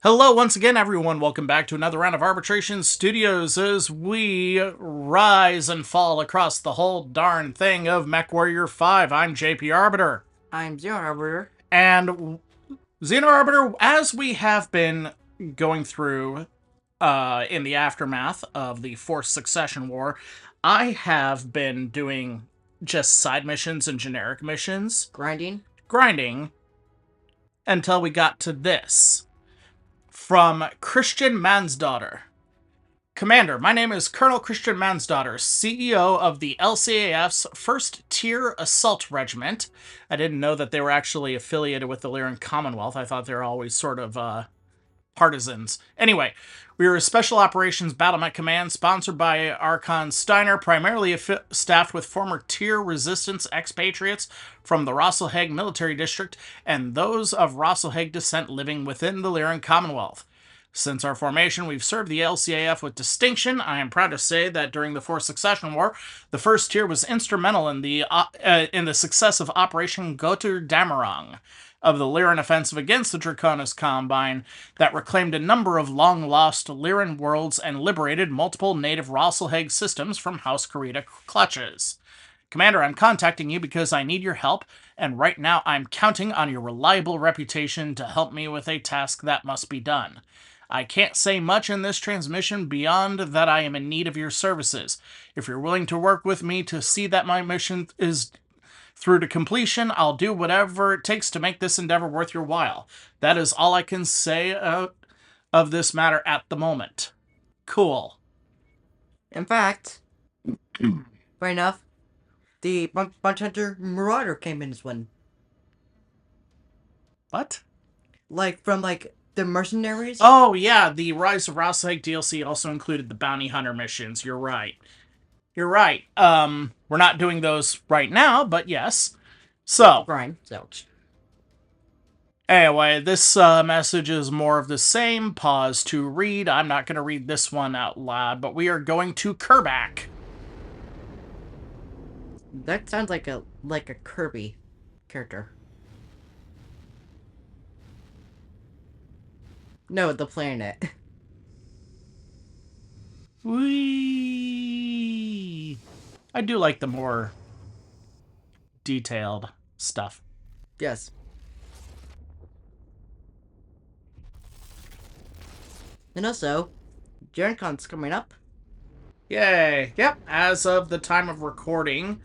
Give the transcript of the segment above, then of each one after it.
Hello once again, everyone. Welcome back to another round of Arbitration Studios as we rise and fall across the whole darn thing of MechWarrior 5. I'm JP Arbiter. I'm Zero Arbiter. And Xeno Arbiter, as we have been going through in the aftermath of the Forced Succession War, I have been doing just side missions and generic missions. Grinding. Until we got to this. From Christian Mansdaughter. Commander, my name is Colonel Christian Mansdaughter, CEO of the LCAF's First Tier Assault Regiment. I didn't know that they were actually affiliated with the Lyran Commonwealth. I thought they were always sort of partisans. Anyway, we are a Special Operations Battlement Command sponsored by Archon Steiner, primarily staffed with former Tier Resistance expatriates from the Rasalhauge Military District and those of Rasalhauge descent living within the Lyran Commonwealth. Since our formation, we've served the LCAF with distinction. I am proud to say that during the Forced Succession War, the First Tier was instrumental in the success of Operation Gotur Damarang, of the Lyran offensive against the Draconis Combine that reclaimed a number of long-lost Lyran worlds and liberated multiple native Rasalhauge systems from House Karita clutches. Commander, I'm contacting you because I need your help, and right now I'm counting on your reliable reputation to help me with a task that must be done. I can't say much in this transmission beyond that I am in need of your services. If you're willing to work with me to see that my mission is through to completion, I'll do whatever it takes to make this endeavor worth your while. That is all I can say of this matter at the moment. Cool. In fact, right enough, the Bunch Hunter Marauder came in this one. What? From the mercenaries? Oh, yeah, the Rise of Rasalhauge DLC also included the Bounty Hunter missions. You're right. We're not doing those right now, but yes. So. Brian, zilch. Anyway, this message is more of the same. Pause to read. I'm not going to read this one out loud, but we are going to Kerbak. That sounds like a Kirby character. No, the planet. Whee! I do like the more detailed stuff. Yes. And also, Gen Con's coming up. Yay! Yep, as of the time of recording,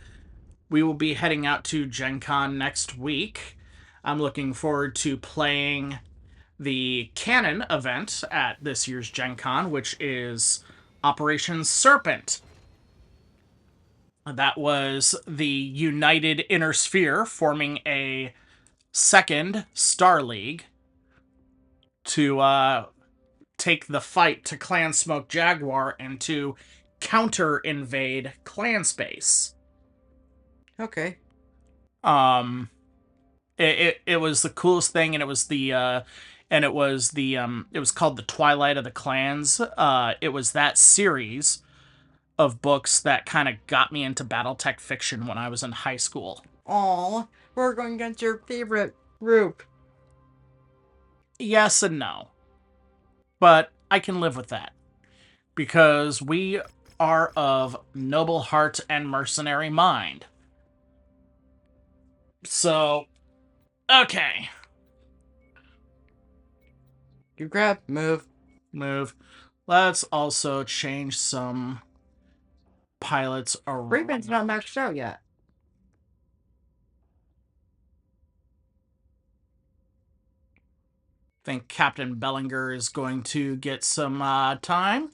we will be heading out to Gen Con next week. I'm looking forward to playing the canon event at this year's Gen Con, which is Operation Serpent. That was the United Inner Sphere forming a second Star League to take the fight to Clan Smoke Jaguar and to counter-invade clan space. Okay. It was the coolest thing, and it was called the Twilight of the Clans. It was that series of books that kind of got me into BattleTech fiction when I was in high school. Aw, we're going against your favorite group. Yes and no. But I can live with that. Because we are of noble heart and mercenary mind. So, okay. You grab, move. Let's also change some pilots around. Freeman's not maxed out yet. I think Captain Bellinger is going to get some time.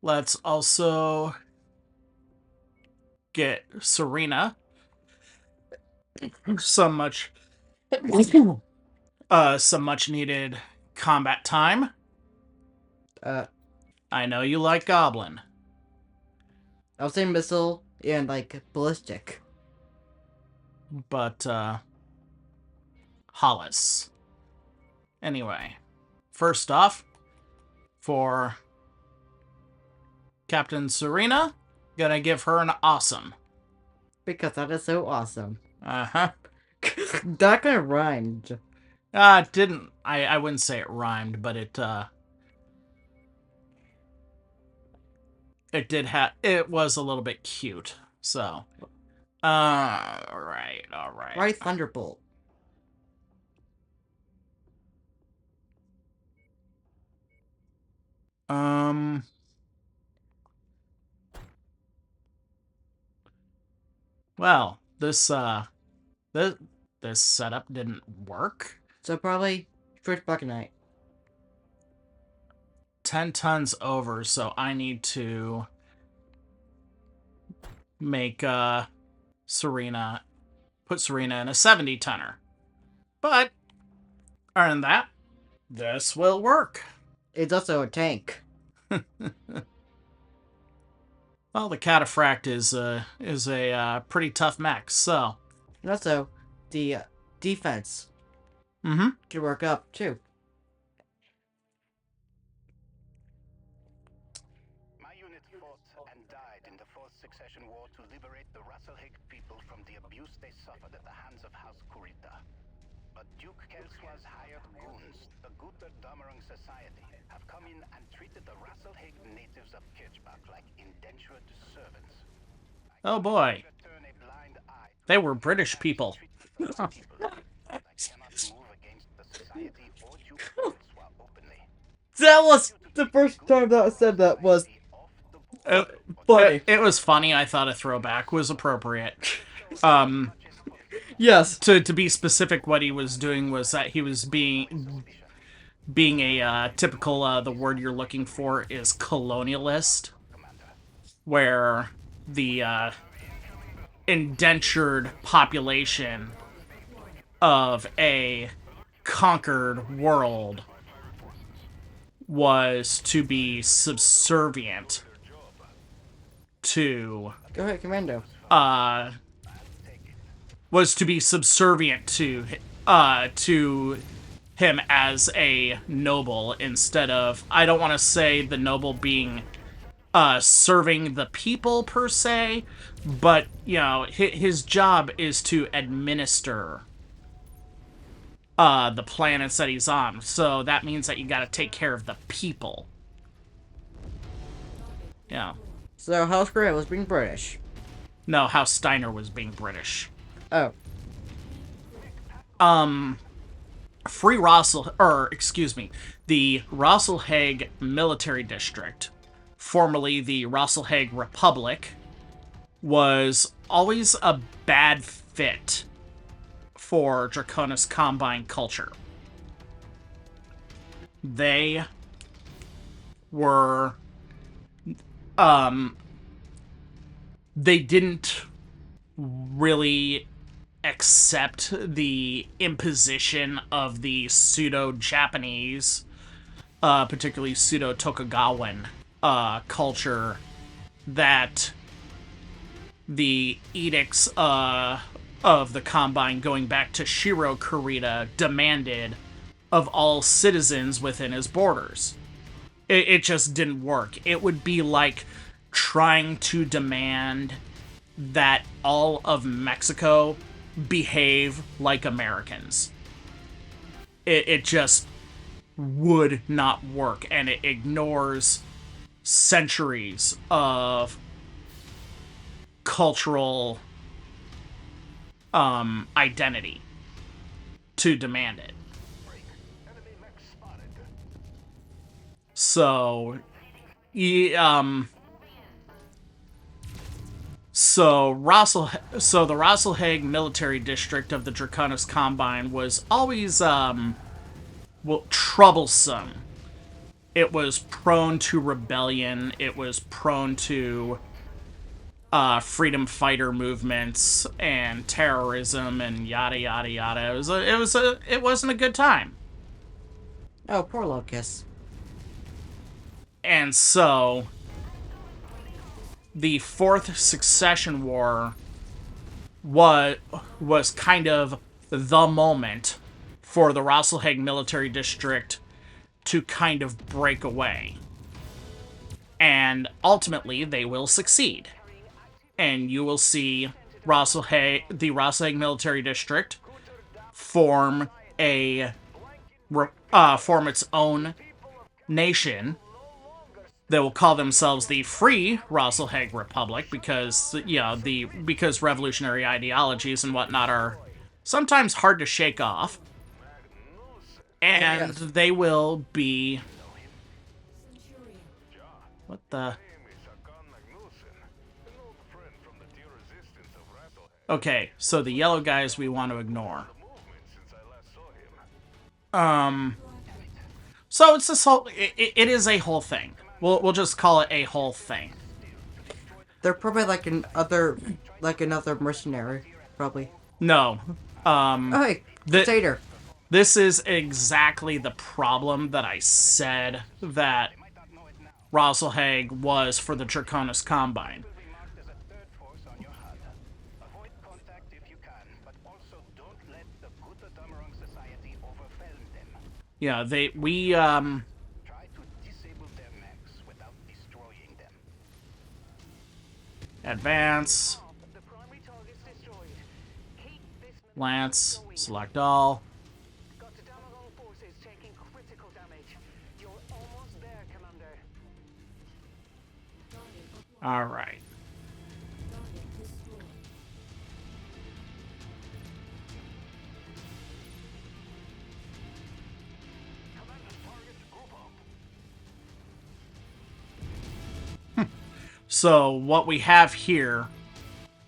Let's also get Serena some much needed combat time. I know you like Goblin. I'll say missile and ballistic. But Hollis. Anyway, first off, for Captain Serena, gonna give her an awesome. Because that is so awesome. Uh-huh. That kind of rhymed. Didn't I wouldn't say it rhymed, but it was a little bit cute. So, all right, all right. Right, Thunderbolt. Um. Well, this this setup didn't work. So probably first Bucket Knight. 10 tons over, so I need to make Serena put Serena in a 70 tonner. But other than that, this will work. It's also a tank. Well, the Cataphract is a pretty tough mech, so. And also, the defense Mm-hmm. can work up too. My unit fought and died in the Fourth Succession War to liberate the Rasalhauge people from the abuse they suffered at the hands of House Kurita. But Duke Kelswa's hired goons, the Guter Damerung Society, have come in and treated the Rasalhauge natives of Kirchbach like indentured servants. Oh boy. They were British people. That was the first time that I said that was funny. It was funny. I thought a throwback was appropriate. Yes. To be specific, what he was doing was that he was being a typical the word you're looking for is colonialist, where the indentured population of a conquered world was to be subservient to Go ahead, Commando. was to be subservient to him as a noble, instead of, I don't want to say the noble being serving the people per se, but you know, his job is to administer the planets that he's on. So that means that you got to take care of the people. Yeah. So House Grey was being British. No, House Steiner was being British. Oh. The Rasalhauge Military District, formerly the Rasalhauge Republic, was always a bad fit for Draconis Combine culture. They were, they didn't really accept the imposition of the pseudo-Japanese, particularly pseudo-Tokugawan culture that the edicts of the Combine going back to Shiro Kurita demanded of all citizens within his borders. It just didn't work. It would be like trying to demand that all of Mexico behave like Americans. It just would not work, and it ignores centuries of cultural identity to demand it. So, so the Rasalhauge Military District of the Draconis Combine was always troublesome. It was prone to rebellion. It was prone to freedom fighter movements and terrorism and yada yada yada. It wasn't a good time. Oh, poor Locust. And so the Fourth Succession War was kind of the moment for the Rasalhauge Military District to kind of break away. And ultimately, they will succeed. And you will see the Rasalhauge Military District form a form its own nation. They will call themselves the Free Rasalhauge Republic because because revolutionary ideologies and whatnot are sometimes hard to shake off, and Yes. they will be what the. Okay, so the yellow guys we want to ignore. So it's this whole. It is a whole thing. We'll just call it a whole thing. They're probably like another mercenary, probably. No. Oh, hey, The- Crusader. This is exactly the problem that I said that Rasalhauge was for the Draconis Combine. Will be marked as a third force on your HUD. Avoid contact if you can, but also don't let the Gutatamrung Society overwhelm them. Yeah, we Try to disable their mechs without destroying them. advance, The primary target's destroyed. Keep this lance, select all. got to Damarong forces taking critical damage. You're almost there, Commander. All right. So what we have here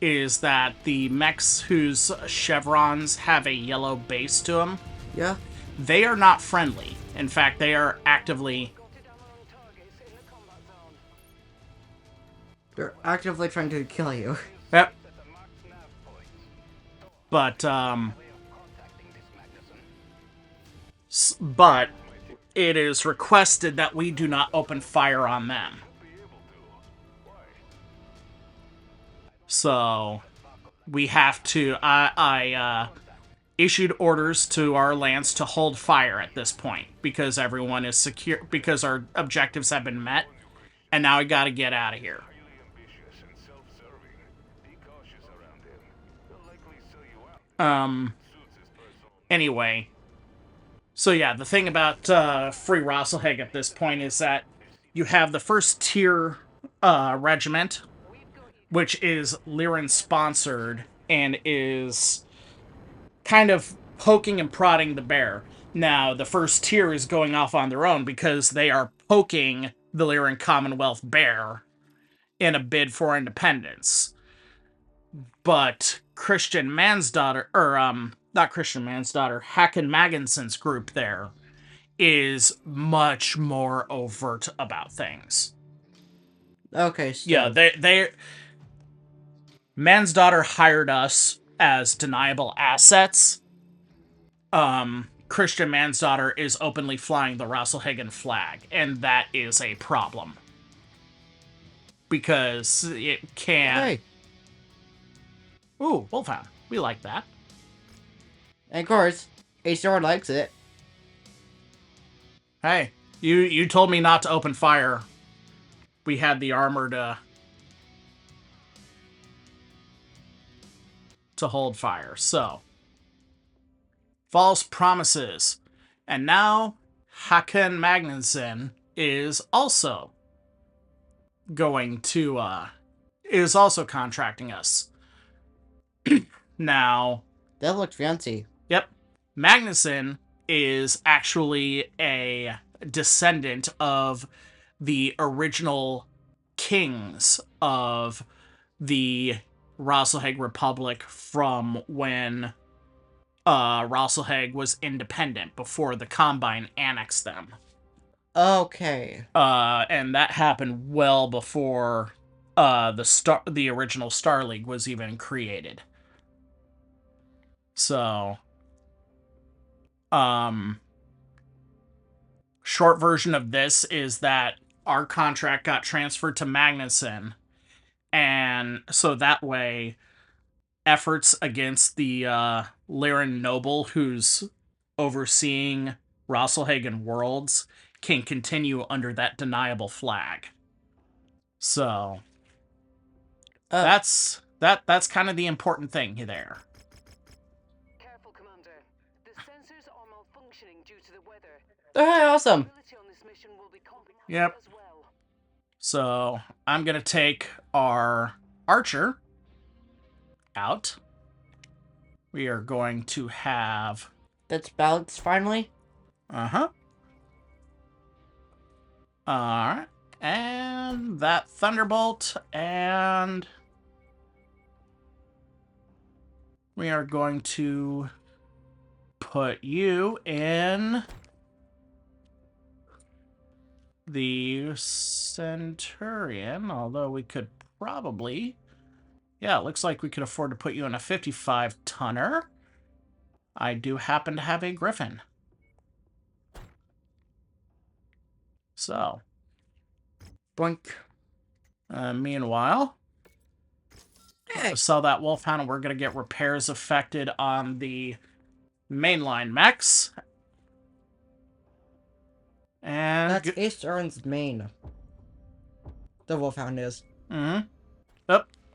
is that the mechs whose chevrons have a yellow base to them, Yeah. they are not friendly. In fact, they are actively. Got to Damarong targets in the combat zone. They're actively trying to kill you. Yep. At the marked nav point. But Way of contacting this Magnuson. but it is requested that we do not open fire on them. So we have to. I issued orders to our lance to hold fire at this point because everyone is secure, because our objectives have been met, and now we got to get out of here. Ambitious and self-serving. Be cautious around him. He'll likely sell you out. Suits his personal. Anyway, so yeah, the thing about Free Rasalhauge at this point is that you have the first tier regiment, which is Lyran sponsored and is kind of poking and prodding the bear. Now, the first tier is going off on their own because they are poking the Lyran Commonwealth bear in a bid for independence. But Christian Mansdaughter, not Christian Mansdaughter, Hacken Magnusson's group there is much more overt about things. Okay, so Yeah, they Mansdaughter hired us as deniable assets. Christian Mansdaughter is openly flying the Rasalhagen flag, and that is a problem. Because it can... Hey, Ooh, Wolfhound. We like that. and of course, HR likes it. Hey, you told me not to open fire. We had the armor to hold fire, so... False promises. And now, Haken Magnusson is also going to, is also contracting us. Now... That looks fancy. Yep. Magnusson is actually a descendant of the original kings of the Rasalhauge Republic from when Rasalhauge was independent before the Combine annexed them. Okay. And that happened well before the original Star League was even created. So, short version of this is that our contract got transferred to Magnusson, and so that way, efforts against the Lyran noble who's overseeing Rasalhagen worlds can continue under that deniable flag. So, that's kind of the important thing there. Careful, Commander. The sensors are malfunctioning. malfunctioning due to the weather. Oh, awesome. Mobility on this mission will be compromised Yep. as well. So I'm gonna take our archer out. We are going to have That's balanced finally. Alright. And that thunderbolt, and we are going to put you in the Centurion, although we could probably... Yeah, it looks like we could afford to put you in a 55-tonner. I do happen to have a Griffin. So, Boink. meanwhile, Hey. sell that Wolfhound, and we're going to get repairs affected on the mainline mechs. And That's Ace Ern's main. The Wolfhound is. Oh,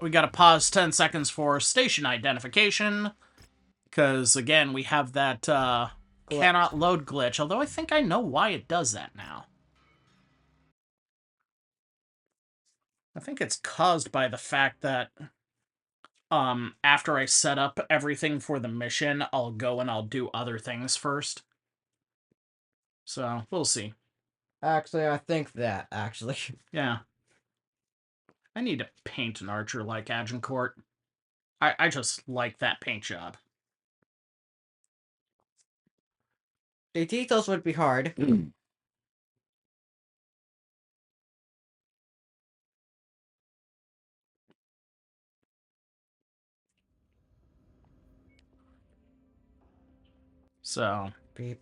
we got to pause 10 seconds for station identification. Because, again, we have that cannot load glitch. Although I think I know why it does that now. I think it's caused by the fact that after I set up everything for the mission, I'll go and I'll do other things first. So, we'll see. Actually, I think that, actually. Yeah. I need to paint an archer like Agincourt. I just like that paint job. The details would be hard. So, Beep.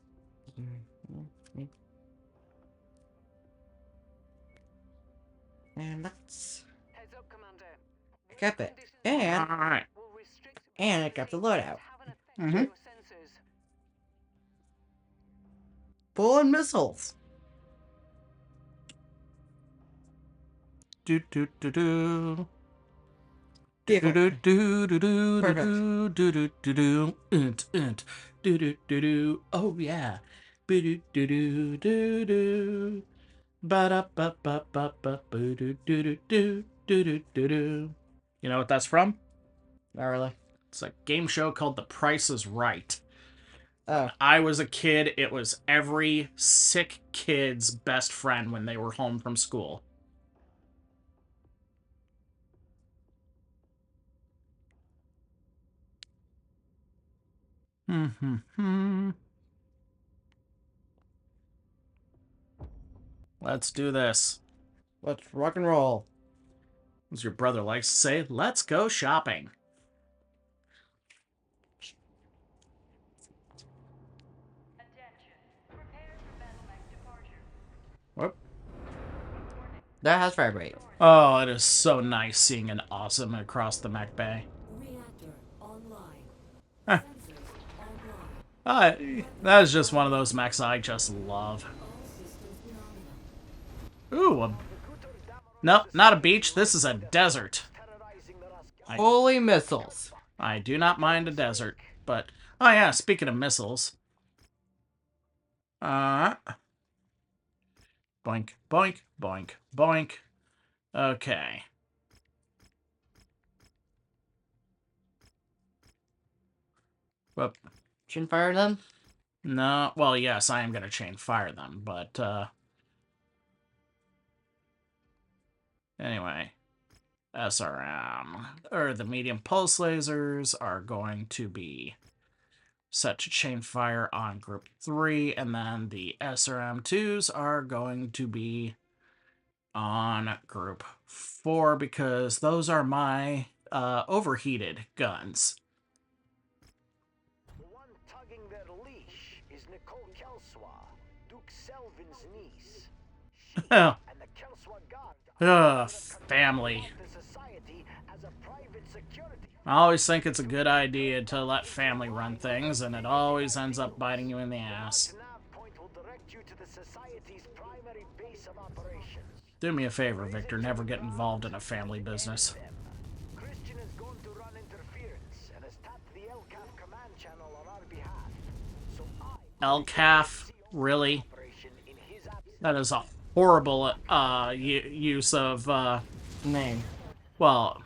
And let's Heads up, Commander. cap it. And alright. Will restrict I got the loadout. have an effect on your sensors. Pulling missiles. Do do do do. Give Do it. do do do Perfect. do do do do do do do do do. Oh yeah. Do do do do do do. Ba da ba ba ba ba do do do do do do do. You know what that's from? Not really. It's a game show called The Price is Right. Oh. I was a kid, it was every sick kid's best friend when they were home from school. Let's do this. Let's rock and roll. As your brother likes to say, let's go shopping. Whoop. That has fire rate. Oh, it is so nice seeing an awesome across the mech bay. Reactor online. Huh. Sensors online. That is just one of those mechs I just love. All systems nominal. Ooh, nope, not a beach. This is a desert. Holy missiles. I do not mind a desert, but... Oh yeah, speaking of missiles. Boink, boink, boink, boink. Okay. Whoop. Chain fire them? No, well, yes, I am going to chain fire them, but, anyway. SRM, or the medium pulse lasers, are going to be set to chain fire on group 3, and then the SRM2s are going to be on group 4, because those are my, overheated guns. The one tugging their leash is Nicole Kelswa, Duke Selvin's niece. She Oh, and the Kelswa Guard family. the society as a private security. I always think it's a good idea to let family run things, and it always ends up biting you in the ass. Nav point will direct you to the society's primary base of operations. Do me a favor, Victor, never get involved in a family business. Christian is going to run interference and has tapped the LCAF command channel on our behalf. So I LCAF? Really? That is a horrible use of, Name. well,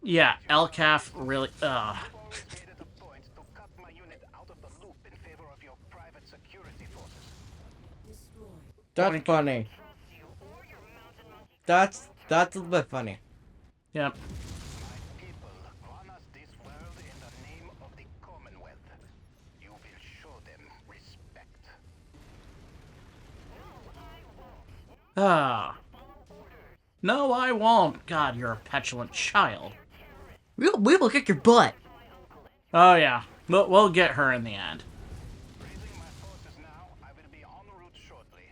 yeah, LCAF really, Allocated a point to cut my unit out of the loop in favor of your private security forces. That's funny. That's a little bit funny. yep. People run us this world in the name of the Commonwealth. You will show them respect. Ah. No, I won't. God, you're a petulant child. We will kick your butt. Oh, yeah. We'll get her in the end. Raising my forces now, I will be en route shortly.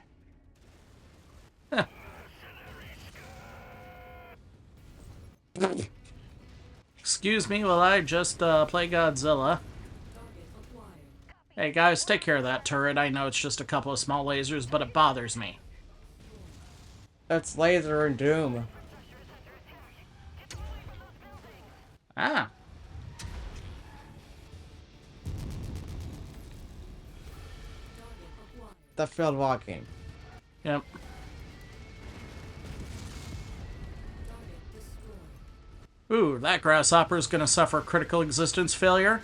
Excuse me while I just play Godzilla. Hey guys, take care of that turret. I know it's just a couple of small lasers, but it bothers me. That's Laser and Doom. Ah. That failed walking. Yep. Ooh, that grasshopper's gonna suffer critical existence failure.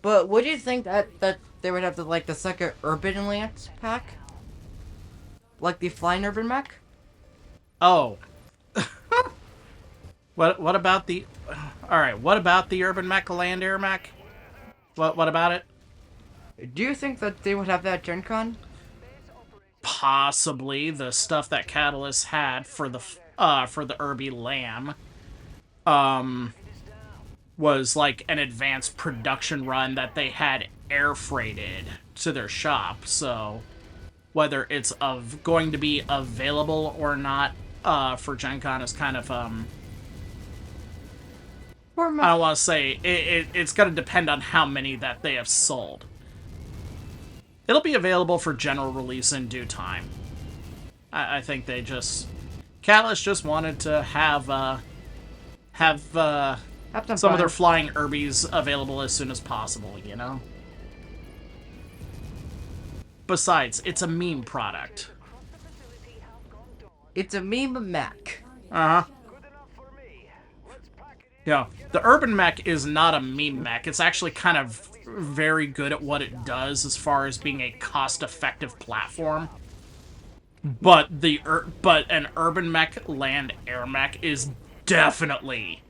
But would you think that they would have like the second Urban Lance pack? Like the Flying Urban Mech? Oh. What about the... Alright, what about the Urban Mech Land Air Mech? What about it? Do you think that they would have that at Gen Con? Possibly the stuff that Catalyst had for the Irby Lamb was like an advanced production run that they had air freighted to their shop. So whether it's going to be available or not for Gen Con is kind of I don't want to say it's going to depend on how many that they have sold. It'll be available for general release in due time. I think they just... Catalyst just wanted to have some of their flying Irbies available as soon as possible, you know? Besides, it's a meme product. It's a meme mech. Uh-huh. Yeah, the Urban Mech is not a meme mech. It's actually kind of very good at what it does as far as being a cost-effective platform. But an Urban Mech Land Air Mech is definitely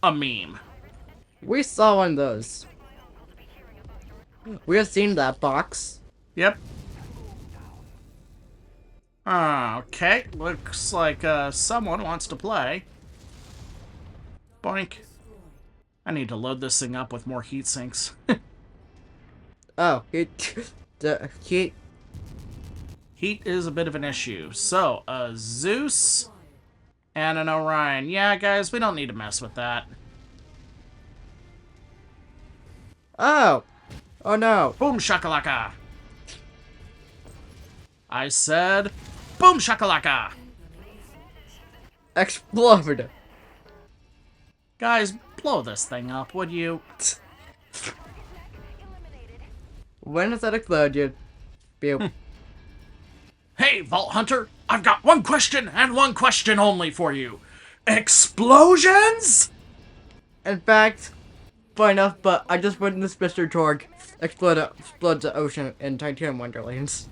a meme. We saw one of those. We have seen that box. Yep. Okay, looks like someone wants to play. Boink. I need to load this thing up with more heat sinks. Oh, heat. Heat is a bit of an issue. So, Zeus and an Orion. Yeah, guys, we don't need to mess with that. Oh! Oh no! Boom shakalaka! I said, boom shakalaka! Explode! Guys, blow this thing up, would you? When does that explode, you? Pew. Hey, Vault Hunter, I've got one question and one question only for you. Explosions? In fact, fine enough, but I just witnessed Mr. Torg explode the ocean in Titanium Wonderlands.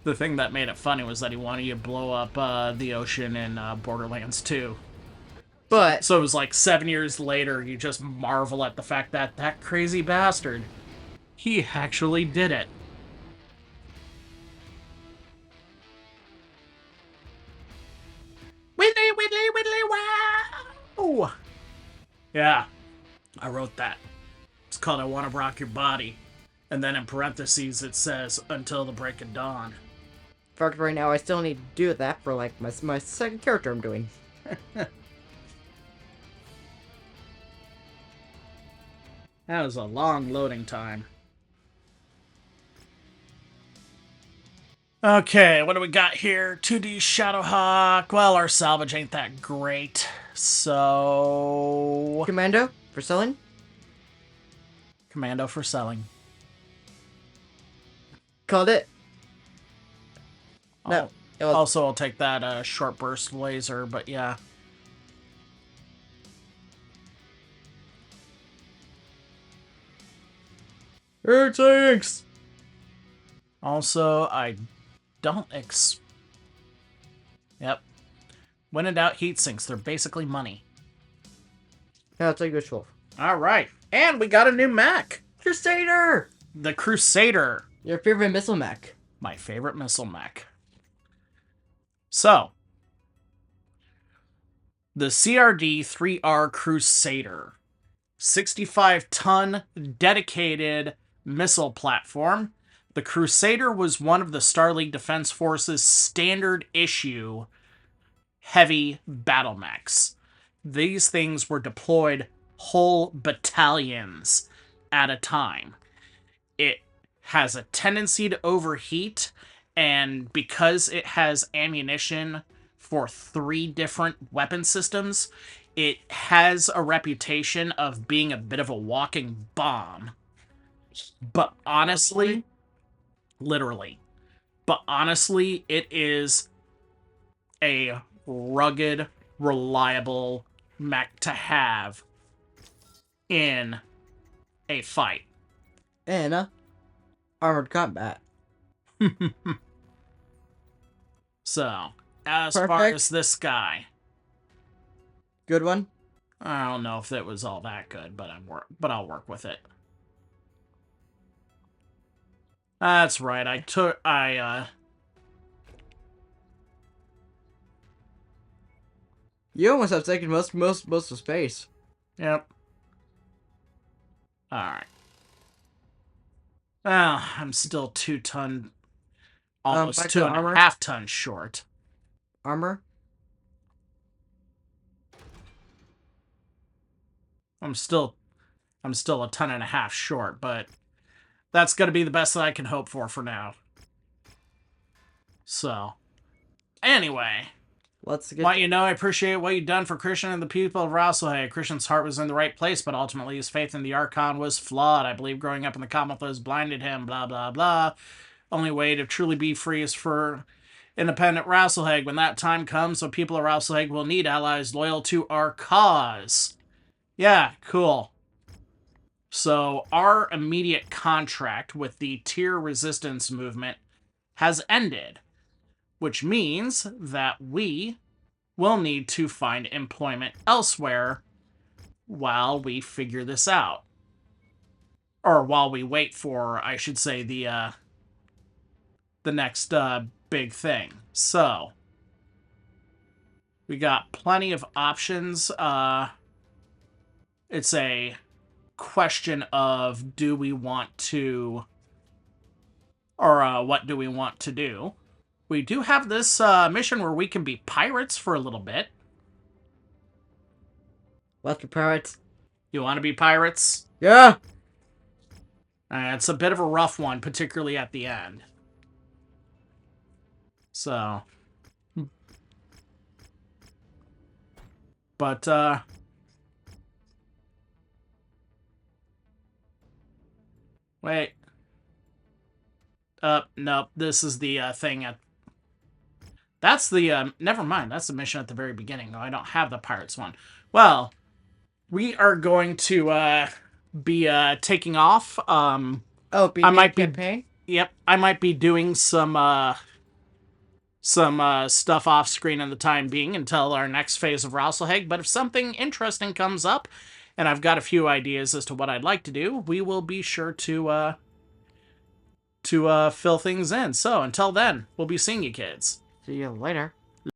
The thing that made it funny was that he wanted you to blow up the ocean in Borderlands 2. But So it was like 7 years later, you just marvel at the fact that that crazy bastard, he actually did it. Whittly, whittly, whittly, wow! Yeah, I wrote that. It's called I Want to Rock Your Body. And then in parentheses it says, until the break of dawn. fact, right now I still need to do that for like my second character I'm doing. That was a long loading time. Okay, what do we got here? 2D Shadowhawk. Well, our salvage ain't that great. So... Commando for selling. Commando for selling. Called it. No. It was, Also, I'll take that short burst laser, but yeah. Air tanks! Also, I don't Yep. When in doubt, heat sinks. They're basically money. Yeah, it's a good wolf. Alright. And we got a new mech. Crusader! The Crusader. Your favorite missile mech. My favorite missile mech. So, the CRD 3R Crusader. 65-ton dedicated missile platform. The Crusader was one of the Starleague Defense Force's standard issue heavy battle mechs. These things were deployed whole battalions at a time. It has a tendency to overheat, and because it has ammunition for 3 different weapon systems, it has a reputation of being a bit of a walking bomb. But honestly, literally, but honestly, it is a rugged, reliable mech to have in a fight. And armored combat. So, as far Perfect. as this guy, Good one. I don't know if it was all that good, but I'll work with it. That's right. You almost have taken most of space. Yep. Alright. Well, I'm still 2 ton, almost back to 2.5 armor. tons short. Armor. I'm still a 1.5 tons short, but that's gonna be the best that I can hope for now. So, anyway. Let's get. Want you to know I appreciate what you've done for Christian and the people of Rasalhauge. Christian's heart was in the right place, but ultimately his faith in the Archon was flawed. I believe growing up in the Commonwealth blinded him, blah, blah, blah. Only way to truly be free is for independent Rasalhauge. When that time comes, the people of Rasalhauge will need allies loyal to our cause. Yeah, cool. So, our immediate contract with the tier resistance movement has ended, which means that we will need to find employment elsewhere while we figure this out. Or while we wait for, I should say, the next big thing. So, we got plenty of options. It's a question of do we want to, or what do we want to do? We do have this mission where we can be pirates for a little bit. Let's be pirates. You want to be pirates? Yeah. It's a bit of a rough one, particularly at the end. So. But, wait. Nope. This is the thing at... That's the, never mind. That's the mission at the very beginning. No, I don't have the pirates one. Well, we are going to, be, taking off. Oh, I might be... campaign? Yep, I might be doing some stuff off screen in the time being until our next phase of Rasalhauge, but if something interesting comes up, and I've got a few ideas as to what I'd like to do, we will be sure to fill things in. So, until then, we'll be seeing you kids. See you later.